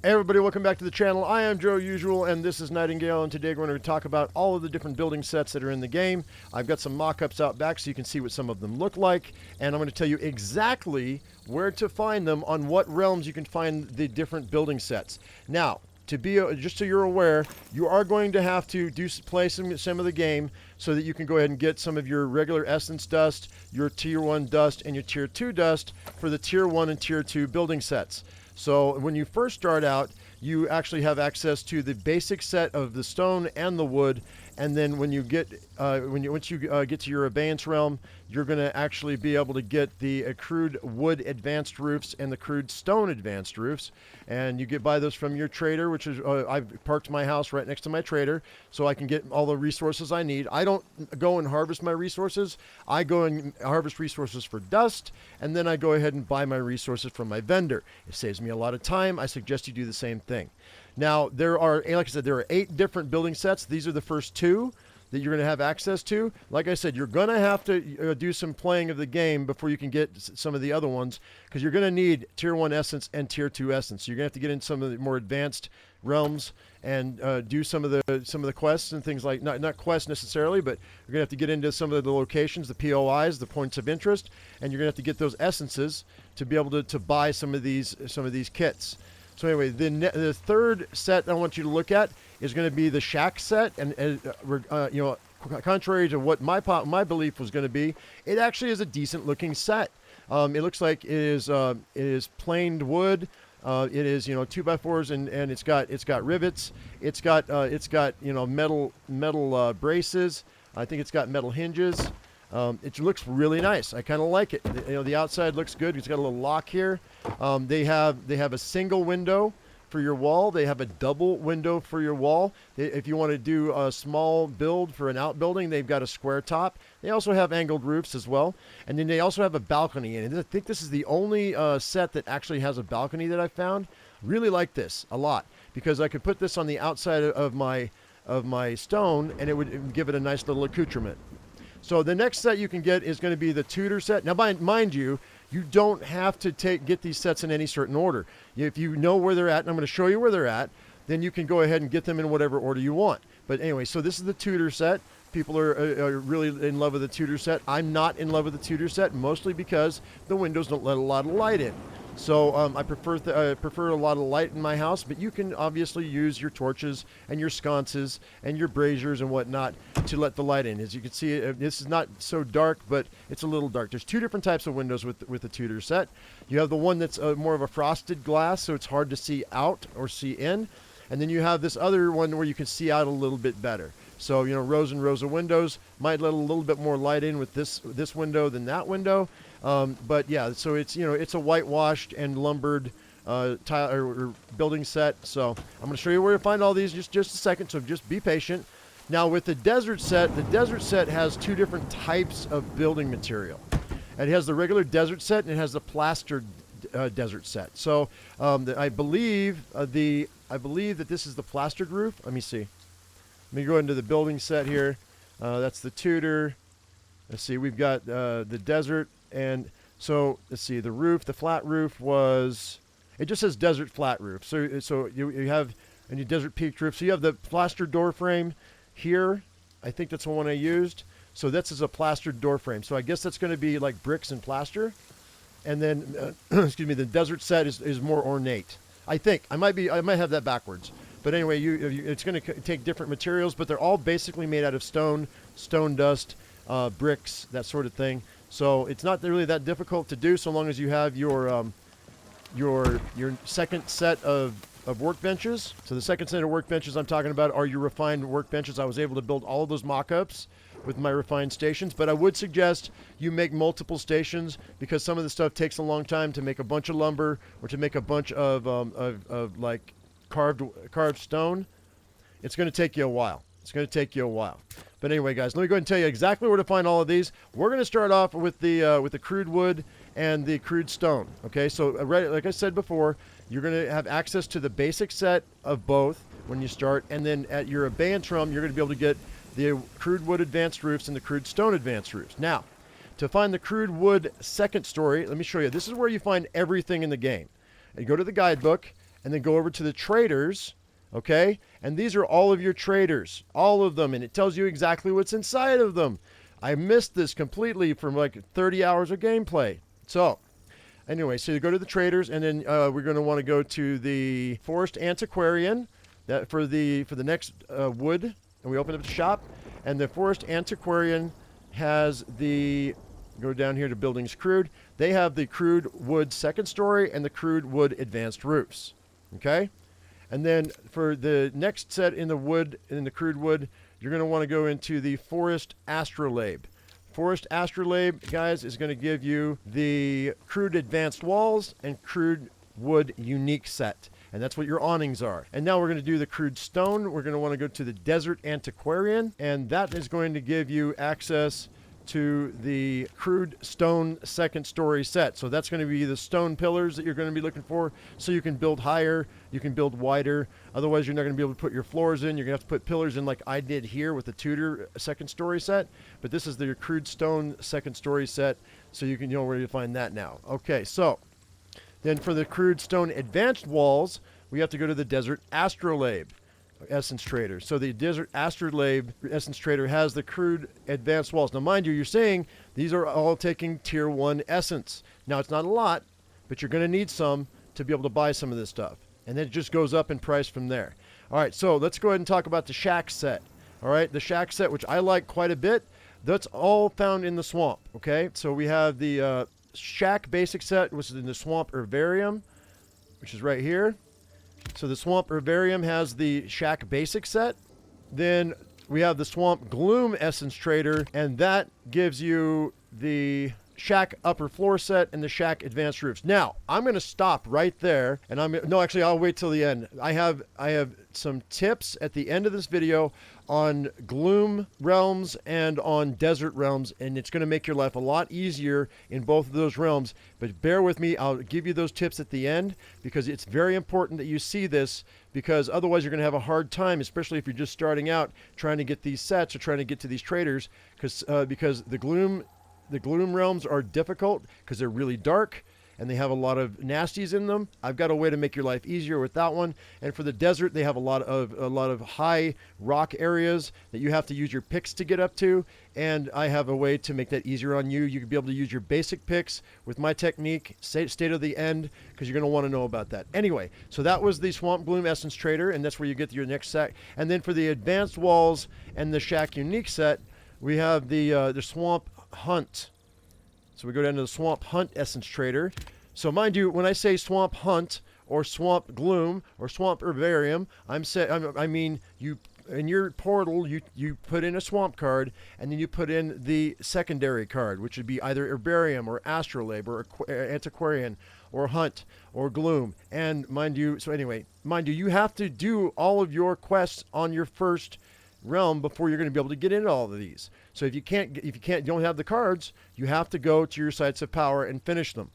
Hey everybody, welcome back to the channel. I am Joe Usual, and this is Nightingale, and today we're going to talk about all of the different building sets that are in the game. I've got some mock-ups out back so you can see what some of them look like, and I'm going to tell you exactly where to find them, on what realms you can find the different building sets. Now, just so you're aware, you are going to have to play some of the game so that you can go ahead and get some of your regular essence dust, your tier 1 dust, and your tier 2 dust for the tier 1 and tier 2 building sets. So when you first start out, you actually have access to the basic set of the stone and the wood, and then when you get once you get to your abeyance realm, you're going to actually be able to get the accrued wood advanced roofs and the accrued stone advanced roofs, and you buy those from your trader, which is I've parked my house right next to my trader, so I can get all the resources I need. I don't go and harvest my resources. I go and harvest resources for dust, and then I go ahead and buy my resources from my vendor. It saves me a lot of time. I suggest you do the same thing. Now, there are, like I said, there are 8 different building sets. These are the first 2 that you're going to have access to. Like I said, you're going to have to do some playing of the game before you can get some of the other ones, because you're going to need tier 1 essence and tier 2 essence. So you're going to have to get in some of the more advanced realms and do some of the quests and things like, not quests necessarily, but you're going to have to get into some of the locations, the POIs, the points of interest, and you're going to have to get those essences to be able to buy some of these kits. So anyway, the third set I want you to look at is going to be the shack set, and you know, contrary to what my belief was going to be, it actually is a decent looking set. It looks like it is planed wood. It is, you know, 2x4s, and it's got rivets. It's got you know, metal braces. I think it's got metal hinges. It looks really nice. I kind of like it. You know, the outside looks good. It's got a little lock here. They have a single window for your wall. They have a double window for your wall. If you want to do a small build for an outbuilding, they've got a square top. They also have angled roofs as well. And then they also have a balcony. And I think this is the only set that actually has a balcony that I found. Really like this a lot, because I could put this on the outside of my stone, and it would give it a nice little accoutrement. So the next set you can get is going to be the Tudor set. Now, mind you, you don't have to get these sets in any certain order. If you know where they're at, and I'm going to show you where they're at, then you can go ahead and get them in whatever order you want. But anyway, so this is the Tudor set. People are really in love with the Tudor set. I'm not in love with the Tudor set, mostly because the windows don't let a lot of light in. So I prefer a lot of light in my house, but you can obviously use your torches and your sconces and your braziers and whatnot to let the light in. As you can see, this is not so dark, but it's a little dark. There's 2 different types of windows with the Tudor set. You have the one that's more of a frosted glass, so it's hard to see out or see in. And then you have this other one where you can see out a little bit better. So, you know, rows and rows of windows might let a little bit more light in with this window than that window. But yeah, so it's, you know, it's a whitewashed and lumbered tile or building set. So I'm going to show you where to find all these just a second. So just be patient. Now with the desert set has 2 different types of building material. It has the regular desert set, and it has the plastered desert set. So I believe that this is the plastered roof. Let me see. Let me go into the building set here. That's the Tudor. Let's see. We've got the desert. And so let's see, the roof, the flat roof it just says desert flat roof. So you have a desert peaked roof. So you have the plastered door frame here. I think that's the one I used. So this is a plastered door frame. So I guess that's going to be like bricks and plaster. And then, excuse me, the desert set is more ornate. I think I might have that backwards. But anyway, it's going to take different materials, but they're all basically made out of stone dust, bricks, that sort of thing. So it's not really that difficult to do, so long as you have your second set of workbenches. So the second set of workbenches I'm talking about are your refined workbenches. I was able to build all of those mock-ups with my refined stations, but I would suggest you make multiple stations, because some of the stuff takes a long time to make a bunch of lumber or to make a bunch of like carved stone. It's going to take you a while. But anyway, guys, let me go ahead and tell you exactly where to find all of these. We're going to start off with the crude wood and the crude stone. Okay, so like I said before, you're going to have access to the basic set of both when you start, and then at your abeyance realm, you're going to be able to get the crude wood advanced roofs and the crude stone advanced roofs. Now, to find the crude wood second story, let me show you. This is where you find everything in the game. You go to the guidebook, and then go over to the traders, okay? And these are all of your traders, all of them, and it tells you exactly what's inside of them. I missed this completely from like 30 hours of gameplay. So anyway, so you go to the traders, and then we're going to want to go to the Forest Antiquarian that for the next wood, and we open up the shop, and the Forest Antiquarian has the, go down here to buildings crude. They have the crude wood second story and the crude wood advanced roofs. Okay, and then for the next set in the wood, in the crude wood, you're going to want to go into the Forest Astrolabe. Forest Astrolabe, guys, is going to give you the crude advanced walls and crude wood unique set. And that's what your awnings are. And now we're going to do the crude stone. We're going to want to go to the Desert Antiquarian, and that is going to give you access to the crude stone second story set. So that's going to be the stone pillars that you're going to be looking for, so you can build higher, you can build wider. Otherwise, you're not going to be able to put your floors in. You're going to have to put pillars in like I did here with the Tudor second story set. But this is the crude stone second story set, so you can know where to find that now. Okay, so then for the crude stone advanced walls, we have to go to the Desert Astrolabe Essence Trader. So the Desert Astrolabe Essence Trader has the crude advanced walls. Now, mind you, you're saying these are all taking tier 1 essence. Now, it's not a lot, but you're going to need some to be able to buy some of this stuff. And then it just goes up in price from there. All right, so let's go ahead and talk about the shack set. All right, the shack set, which I like quite a bit, that's all found in the swamp. Okay, so we have the shack basic set, which is in the swamp herbarium, which is right here. So the swamp herbarium has the shack basic set. Then we have the swamp gloom essence trader, and that gives you the shack upper floor set and the shack advanced roofs. Now I'm going to stop right there, and I'll wait till the end. I have some tips at the end of this video on gloom realms and on desert realms, and it's going to make your life a lot easier in both of those realms. But bear with me, I'll give you those tips at the end, because it's very important that you see this, because otherwise you're going to have a hard time, especially if you're just starting out trying to get these sets or trying to get to these traders, because the gloom realms are difficult because they're really dark and they have a lot of nasties in them. I've got a way to make your life easier with that one. And for the desert, they have a lot of high rock areas that you have to use your picks to get up to, and I have a way to make that easier on you. You can be able to use your basic picks with my technique, state of the end, because you're going to want to know about that. Anyway, so that was the Swamp Gloom Essence Trader, and that's where you get your next set. And then for the advanced walls and the shack unique set, we have the Swamp Hunt. So we go down to the Swamp Hunt Essence Trader. So mind you, when I say Swamp Hunt or Swamp Gloom or Swamp Herbarium, I mean you in your portal you put in a swamp card, and then you put in the secondary card, which would be either Herbarium or Astrolabe or Antiquarian or Hunt or Gloom. And mind you, you have to do all of your quests on your first realm before you're going to be able to get into all of these. So if you don't have the cards, you have to go to your sites of power and finish them.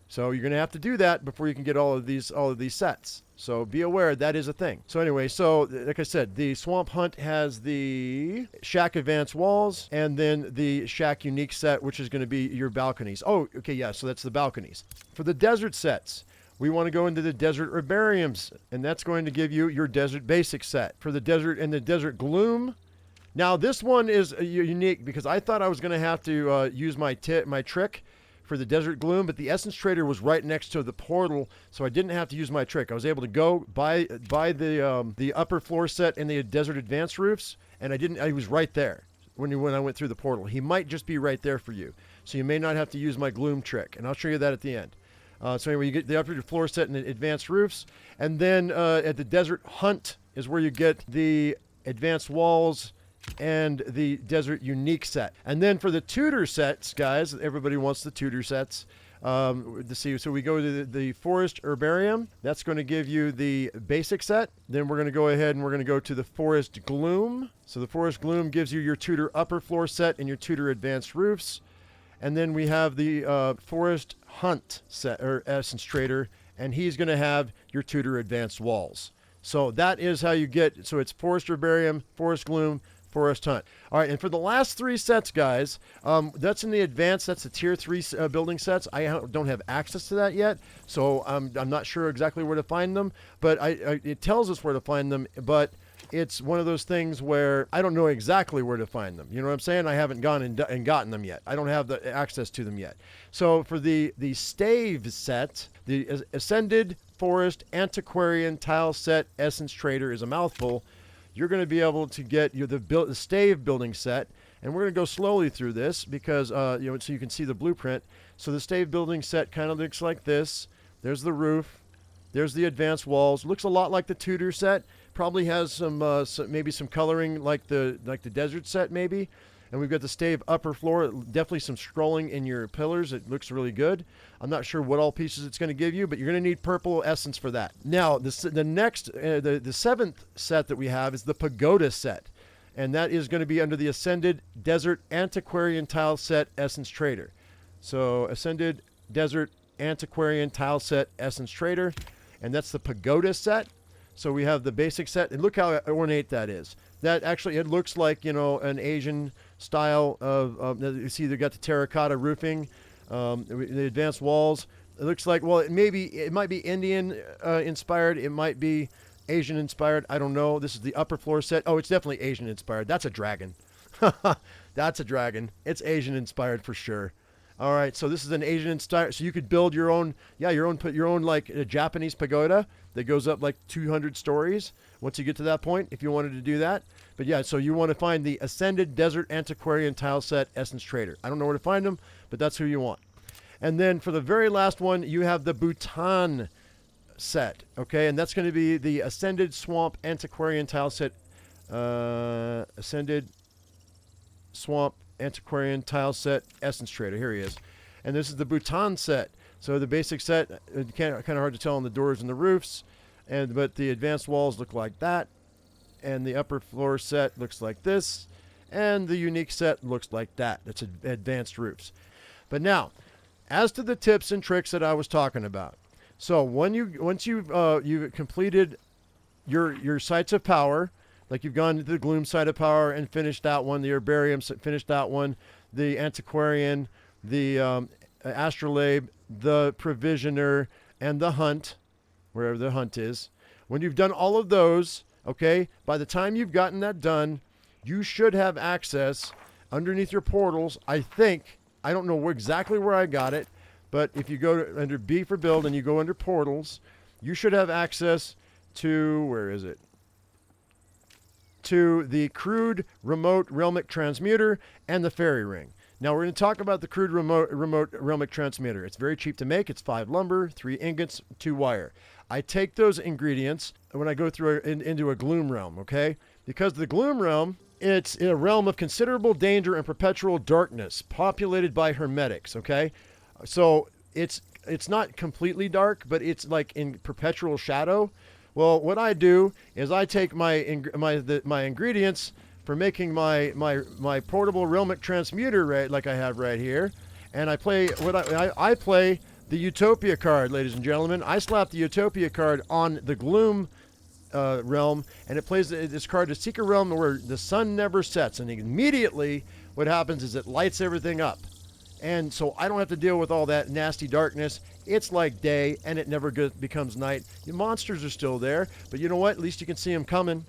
So you're going to have to do that before you can get all of these sets. So be aware that is a thing. So anyway, so like I said, the Swamp Hunt has the Shack Advanced Walls and then the Shack Unique set, which is going to be your balconies. Oh, okay, yeah, so that's the balconies. For the desert sets, we want to go into the Desert Herbariums, and that's going to give you your Desert Basic set. For the Desert and the Desert Gloom, now this one is unique because I thought I was going to have to use my trick for the Desert Gloom, but the Essence Trader was right next to the portal, so I didn't have to use my trick. I was able to go buy the upper floor set and the Desert Advanced Roofs, and I was right there when I went through the portal. He might just be right there for you, so you may not have to use my Gloom trick, and I'll show you that at the end. So anyway, you get the upper floor set and the advanced roofs, and then at the Desert Hunt is where you get the advanced walls and the Desert Unique set. And then for the Tudor sets, guys, everybody wants the Tudor sets. So we go to the Forest Herbarium. That's going to give you the basic set. Then we're going to go ahead and we're going to go to the Forest Gloom. So the Forest Gloom gives you your Tudor upper floor set and your Tudor advanced roofs. And then we have the Forest Hunt set, or Essence Trader, and he's going to have your Tudor advanced walls. So that is how you get, so it's Forest Herbarium, Forest Gloom, Forest Hunt. All right, and for the last 3 sets, guys, that's in the advanced. That's the tier 3 building sets. I don't have access to that yet, so I'm not sure exactly where to find them. But it tells us where to find them, but it's one of those things where I don't know exactly where to find them. You know what I'm saying? I haven't gone and gotten them yet. I don't have the access to them yet. So for the stave set, the Ascended Forest Antiquarian Tile Set Essence Trader is a mouthful. You're going to be able to get the stave building set, and we're going to go slowly through this because so you can see the blueprint. So the stave building set kind of looks like this. There's the roof. There's the advanced walls. Looks a lot like the Tudor set. Probably has some maybe some coloring like the desert set maybe. And we've got the stave upper floor. Definitely some scrolling in your pillars. It looks really good. I'm not sure what all pieces it's going to give you, but you're going to need purple essence for that. Now, the next, the 7th set that we have is the Pagoda set. And that is going to be under the Ascended Desert Antiquarian Tile Set Essence Trader. So, Ascended Desert Antiquarian Tile Set Essence Trader. And that's the Pagoda set. So we have the basic set. And look how ornate that is. That actually, it looks like, an Asian style of you see they've got the terracotta roofing, the advanced walls. It looks like, well, it might be Indian inspired. It might be Asian inspired. I don't know. This is the upper floor set. Oh, it's definitely Asian inspired. That's a dragon. That's a dragon. It's Asian inspired for sure. All right, so this is an Asian inspired. So you could build your own, put your own like a Japanese pagoda that goes up like 200 stories once you get to that point, if you wanted to do that. But yeah, so you want to find the Ascended Desert Antiquarian Tile Set Essence Trader. I don't know where to find them, but that's who you want. And then for the very last one, you have the Bhutan set, okay? And that's going to be the Ascended Swamp Antiquarian Tile Set, Ascended Swamp Antiquarian Tile Set Essence Trader. Here he is. And this is the Bhutan set. So the basic set, kind of hard to tell on the doors and the roofs, but the advanced walls look like that. And the upper floor set looks like this. And the unique set looks like that. That's advanced roofs. But now, as to the tips and tricks that I was talking about. So once you've completed your sites of power, like you've gone to the Gloom site of power and finished that one, the Herbarium finished that one, the Antiquarian, the Astrolabe, the Provisioner, and the Hunt, wherever the Hunt is. When you've done all of those, okay, by the time you've gotten that done, you should have access underneath your portals. I think, I don't know exactly where I got it, but if you go to, under B for build and you go under portals, you should have access to, where is it? To the crude remote realmic transmuter and the fairy ring. Now we're going to talk about the crude remote realmic transmuter. It's very cheap to make. It's 5 lumber, 3 ingots, 2 wire. I take those ingredients when I go through into a gloom realm, okay? Because the gloom realm, it's in a realm of considerable danger and perpetual darkness, populated by hermetics, okay? So it's not completely dark, but it's like in perpetual shadow. Well, what I do is I take my ingredients for making my portable realmic transmuter, right, like I have right here, and I play I play the Utopia card, ladies and gentlemen. I slap the Utopia card on the Gloom realm, and it plays this card to seek a realm where the sun never sets, and immediately what happens is it lights everything up. And so I don't have to deal with all that nasty darkness. It's like day, and it never becomes night. The monsters are still there, but you know what? At least you can see them coming.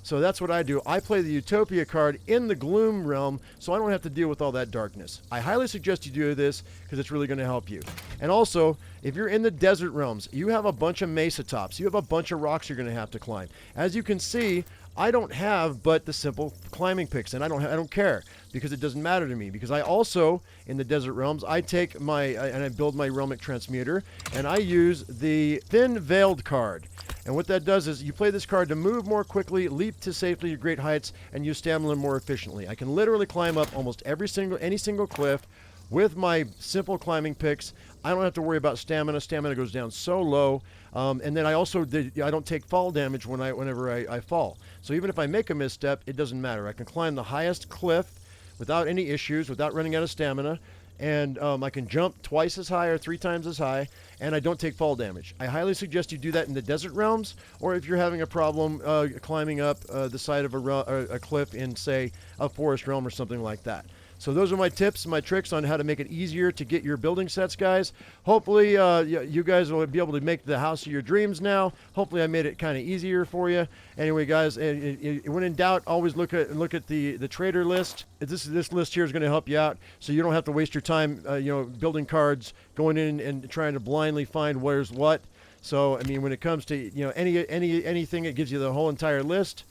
So that's what I do. I play the Utopia card in the Gloom realm, so I don't have to deal with all that darkness. I highly suggest you do this because it's really going to help you. And also, if you're in the desert realms, you have a bunch of mesa tops. You have a bunch of rocks you're going to have to climb. As you can see, I don't have but the simple climbing picks, and I don't care because it doesn't matter to me. Because I also, in the desert realms, I take and I build my realmic transmuter, and I use the Thin Veiled card. And what that does is you play this card to move more quickly, leap to safely to great heights, and use stamina more efficiently. I can literally climb up almost any single cliff with my simple climbing picks. I don't have to worry about stamina. Stamina goes down so low. And then I also I don't take fall damage whenever I fall. So even if I make a misstep, it doesn't matter. I can climb the highest cliff without any issues, without running out of stamina. and I can jump twice as high or 3 times as high, and I don't take fall damage. I highly suggest you do that in the desert realms, or if you're having a problem climbing up the side of a cliff in, say, a forest realm or something like that. So those are my tips, my tricks on how to make it easier to get your building sets, guys. Hopefully, you guys will be able to make the house of your dreams now. Hopefully, I made it kind of easier for you. Anyway, guys, when in doubt, always look at the trader list. This list here is going to help you out, so you don't have to waste your time, building cards, going in and trying to blindly find where's what. So, I mean, when it comes to anything, it gives you the whole entire list.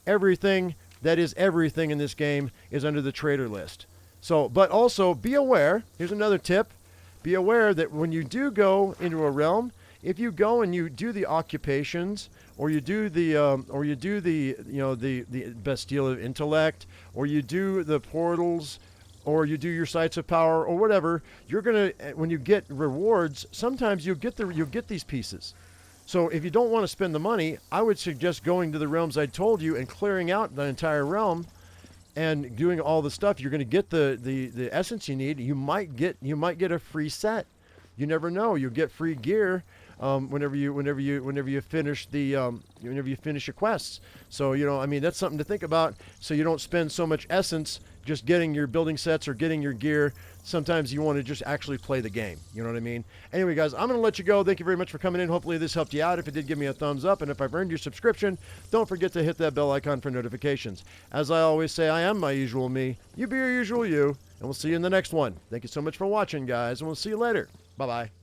Everything that is everything in this game is under the trader list. So, but also be aware, here's another tip, be aware that when you do go into a realm, if you go and you do the occupations, or you do the the Bastille of Intellect, or you do the portals, or you do your sites of power, or whatever, you're gonna, when you get rewards, sometimes you'll get these pieces. So if you don't want to spend the money, I would suggest going to the realms I told you and clearing out the entire realm and doing all the stuff. You're going to get the essence you need. You might get a free set. You never know. You'll get free gear whenever you finish your quests. So I mean, that's something to think about. So you don't spend so much essence just getting your building sets or getting your gear. Sometimes you want to just actually play the game. You know what I mean? Anyway, guys, I'm going to let you go. Thank you very much for coming in. Hopefully this helped you out. If it did, give me a thumbs up. And if I've earned your subscription, don't forget to hit that bell icon for notifications. As I always say, I am my usual me. You be your usual you. And we'll see you in the next one. Thank you so much for watching, guys. And we'll see you later. Bye-bye.